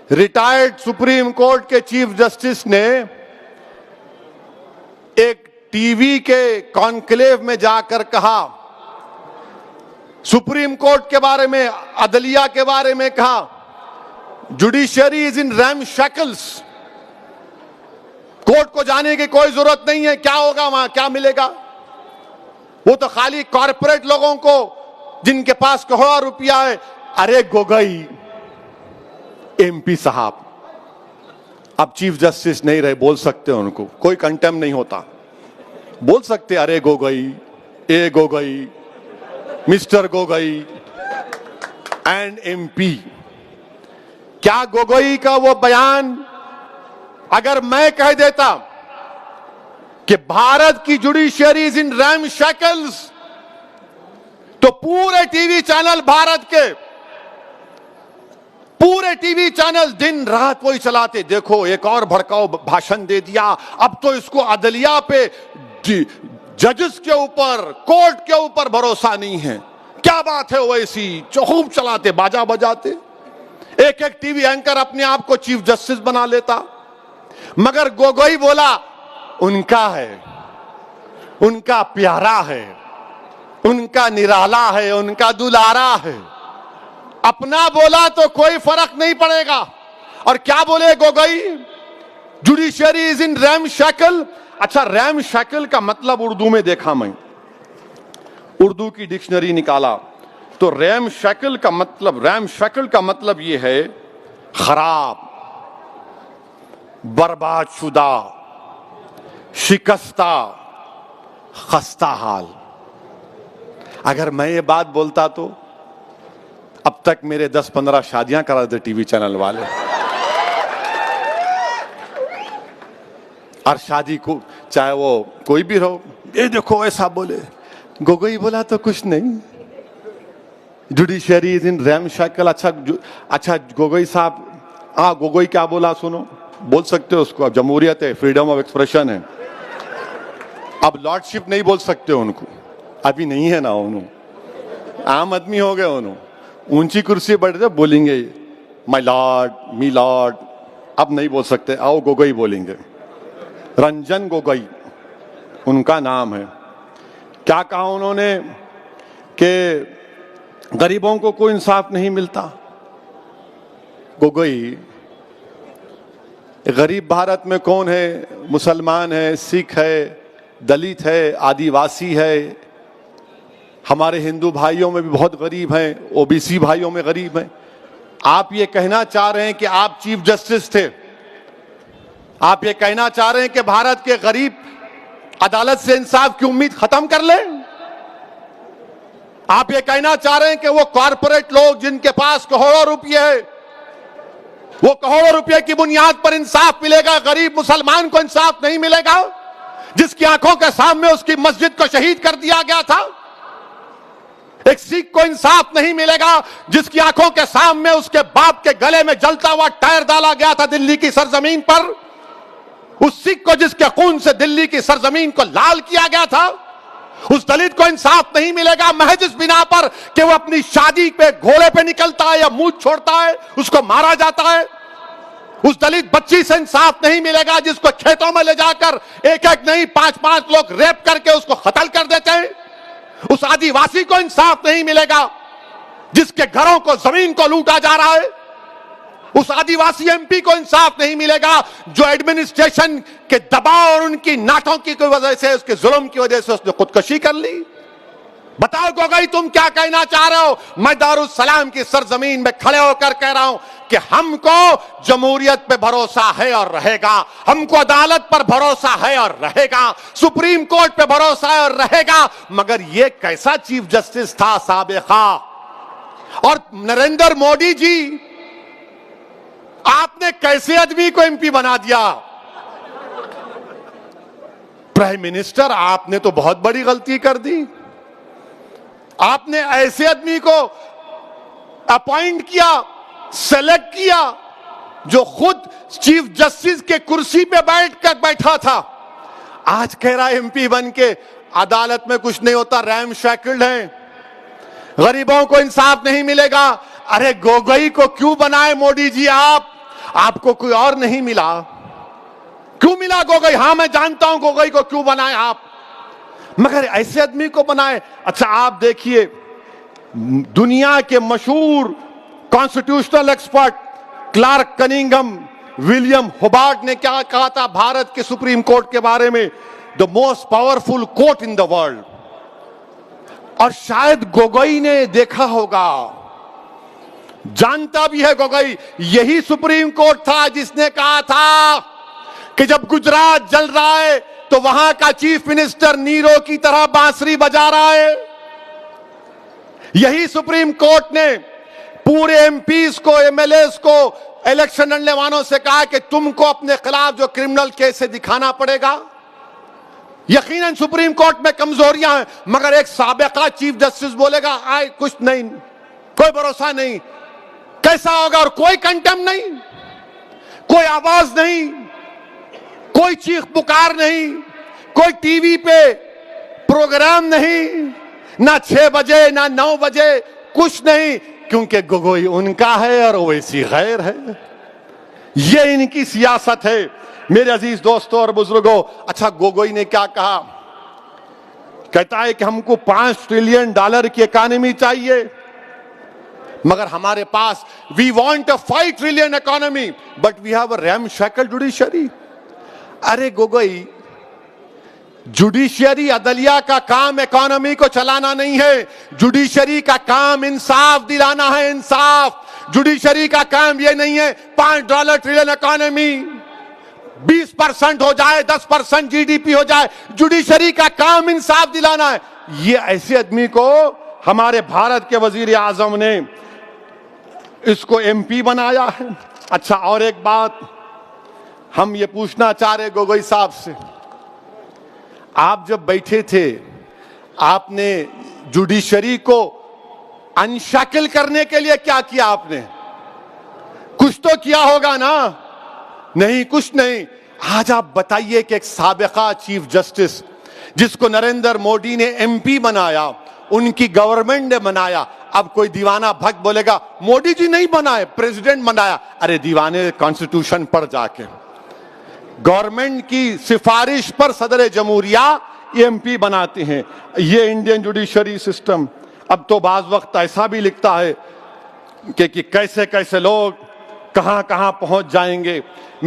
Retired supreme court के chief justice ने एक टीवी के कॉन्क्लेव में जाकर कहा, सुप्रीम कोर्ट के बारे में, अदलिया के बारे में कहा, judiciary is in RAM shackles, court को जाने की कोई जरूरत नहीं है, क्या होगा वहां, क्या मिलेगा, वो तो खाली कॉरपोरेट लोगों को जिनके पास करोड़ों रुपया है। अरे गोगोई एमपी साहब अब चीफ जस्टिस नहीं रहे, बोल सकते हैं उनको, कोई कंटेम नहीं होता, बोल सकते अरे गोगोई, ए Gogoi, mister Gogoi and MP. क्या गोगोई का वो बयान अगर मैं कह देता कि भारत की judiciary is in RAM shackles, तो पूरे टीवी चैनल, भारत के पूरे टीवी चैनल दिन रात वही चलाते, देखो एक और भड़काऊ भाषण दे दिया, अब तो इसको अदलिया पे, जजेस के ऊपर, कोर्ट के ऊपर भरोसा नहीं है, क्या बात है, वैसी खूब चलाते, बाजा बजाते, एक एक टीवी एंकर अपने आप को चीफ जस्टिस बना लेता। मगर गोगोई बोला उनका है, उनका प्यारा है, उनका निराला है, उनका दुलारा है, अपना बोला तो कोई फर्क नहीं पड़ेगा। और क्या बोले Gogoi, judiciary is in RAM shackle. अच्छा, रैम शैकल का मतलब उर्दू में देखा मैं, उर्दू की डिक्शनरी निकाला तो रैम शैकल का मतलब यह है खराब, बर्बाद शुदा, शिकस्ता, खस्ता हाल। अगर मैं ये बात बोलता तो अब तक मेरे 10-15 शादियां करा देते टीवी चैनल वाले, और शादी को चाहे वो कोई भी रहो, ये देखो ऐसा बोले, गोगोई बोला तो कुछ नहीं, judiciary is in RAM shackle. अच्छा गोगोई साहब, हाँ गोगोई क्या बोला सुनो, बोल सकते हो उसको, अब जमहूरियत है, फ्रीडम ऑफ एक्सप्रेशन है, अब लॉर्डशिप नहीं बोल सकते उनको, अभी नहीं है ना, उन्होंने आम आदमी हो गए, उन्होंने ऊंची कुर्सी बैठे बोलेंगे माय लॉर्ड, मी लॉर्ड, अब नहीं बोल सकते, आओ गोगोई बोलेंगे, रंजन गोगोई उनका नाम है। क्या कहा उन्होंने कि गरीबों को कोई इंसाफ नहीं मिलता। गोगोई, गरीब भारत में कौन है, मुसलमान है, सिख है, दलित है, आदिवासी है, हमारे हिंदू भाइयों में भी बहुत गरीब हैं, ओबीसी भाइयों में गरीब हैं। आप ये कहना चाह रहे हैं कि आप चीफ जस्टिस थे, आप ये कहना चाह रहे हैं कि भारत के गरीब अदालत से इंसाफ की उम्मीद खत्म कर ले? आप ये कहना चाह रहे हैं कि वो कॉरपोरेट लोग जिनके पास करोड़ों रुपये है, वो करोड़ों रुपए की बुनियाद पर इंसाफ मिलेगा, गरीब मुसलमान को इंसाफ नहीं मिलेगा, जिसकी आंखों के सामने उसकी मस्जिद को शहीद कर दिया गया था? एक सिख को इंसाफ नहीं मिलेगा जिसकी आंखों के सामने उसके बाप के गले में जलता हुआ टायर डाला गया था दिल्ली की सरजमीन पर? उस सिख को जिसके खून से दिल्ली की सरजमीन को लाल किया गया था, उस दलित को इंसाफ नहीं मिलेगा महज इस बिना पर कि वो अपनी शादी पे घोड़े पे निकलता है या मुंह छोड़ता है, उसको मारा जाता है? उस दलित बच्ची से इंसाफ नहीं मिलेगा जिसको खेतों में ले जाकर एक एक नहीं 5-5 लोग रेप करके उसको कत्ल कर देते हैं? उस आदिवासी को इंसाफ नहीं मिलेगा जिसके घरों को, जमीन को लूटा जा रहा है? उस आदिवासी एमपी को इंसाफ नहीं मिलेगा जो एडमिनिस्ट्रेशन के दबाव और उनकी नाटों की वजह से, उसके जुल्म की वजह से उसने खुदकुशी कर ली? बताओ गोगोई, तुम क्या कहना चाह रहे हो? मैं दारुस्सलाम की सरजमीन में खड़े होकर कह रहा हूं कि हमको जमहूरियत पे भरोसा है और रहेगा, हमको अदालत पर भरोसा है और रहेगा, सुप्रीम कोर्ट पे भरोसा है और रहेगा। मगर ये कैसा चीफ जस्टिस था साबिका? और नरेंद्र मोदी जी, आपने कैसे आदमी को एमपी बना दिया? प्राइम मिनिस्टर, आपने तो बहुत बड़ी गलती कर दी। आपने ऐसे आदमी को अपॉइंट किया, सेलेक्ट किया, जो खुद चीफ जस्टिस के कुर्सी पे बैठा था, आज कह रहा एमपी बन के अदालत में कुछ नहीं होता, रैम शैकल्ड है, गरीबों को इंसाफ नहीं मिलेगा। अरे गोगोई को क्यों बनाए मोदी जी आप? आपको कोई और नहीं मिला? क्यों मिला गोगोई? हां, मैं जानता हूं गोगोई को क्यों बनाए आप, मगर ऐसे आदमी को बनाए। अच्छा, आप देखिए, दुनिया के मशहूर constitutional expert Clark Cunningham, William Hobart ने क्या कहा था भारत के सुप्रीम कोर्ट के बारे में? The most powerful court in the world. और शायद गोगोई ने देखा होगा, जानता भी है गोगोई, यही सुप्रीम कोर्ट था जिसने कहा था कि जब गुजरात जल रहा है तो वहां का चीफ मिनिस्टर नीरो की तरह बांसुरी बजा रहा है। यही सुप्रीम कोर्ट ने पूरे एमपीज को, एमएलएस को, इलेक्शन लड़ने वालों से कहा कि तुमको अपने खिलाफ जो क्रिमिनल केस है दिखाना पड़ेगा। यकीनन सुप्रीम कोर्ट में कमजोरियां हैं, मगर एक साबिका चीफ जस्टिस बोलेगा आए कुछ नहीं, कोई भरोसा नहीं, कैसा होगा? और कोई कंटेम नहीं, कोई आवाज नहीं, कोई चीख पुकार नहीं, कोई टीवी पे प्रोग्राम नहीं, ना 6 बजे ना 9 बजे, कुछ नहीं, क्योंकि गोगोई उनका है और ओवैसी गैर है। ये इनकी सियासत है मेरे अजीज दोस्तों और बुजुर्गों। अच्छा, गोगोई ने क्या कहा? कहता है कि हमको $5 ट्रिलियन की इकोनॉमी चाहिए, मगर हमारे पास we want a 5 trillion economy but we have a ramshackle judiciary. अरे गोगोई, जुडिशरी अदलिया का काम इकोनॉमी को चलाना नहीं है, जुडिशरी का काम इंसाफ दिलाना है, इंसाफ। जुडिशरी का काम यह नहीं है $5 ट्रिलियन इकोनॉमी 20% हो जाए, 10% जीडीपी हो जाए। जुडिशरी का काम इंसाफ दिलाना है। ये ऐसे आदमी को हमारे भारत के वजीर आजम ने इसको एमपी बनाया है। अच्छा, और एक बात हम ये पूछना चाह रहे गोगोई साहब से, आप जब बैठे थे आपने जुडिशरी को अनशैकल करने के लिए क्या किया? आपने कुछ तो किया होगा ना? नहीं, कुछ नहीं। आज आप बताइए कि एक साबिका चीफ जस्टिस जिसको नरेंद्र मोदी ने एमपी बनाया, उनकी गवर्नमेंट ने बनाया, अब कोई दीवाना भक्त बोलेगा मोदी जी नहीं बनाए, प्रेसिडेंट बनाया। अरे दीवाने, कॉन्स्टिट्यूशन पर जाके गवर्नमेंट की सिफारिश पर सदर जमहूरिया एमपी बनाते हैं। ये इंडियन जुडिशरी सिस्टम अब तो बाज वक्त ऐसा भी लिखता है कि कैसे कैसे लोग कहां कहां पहुंच जाएंगे।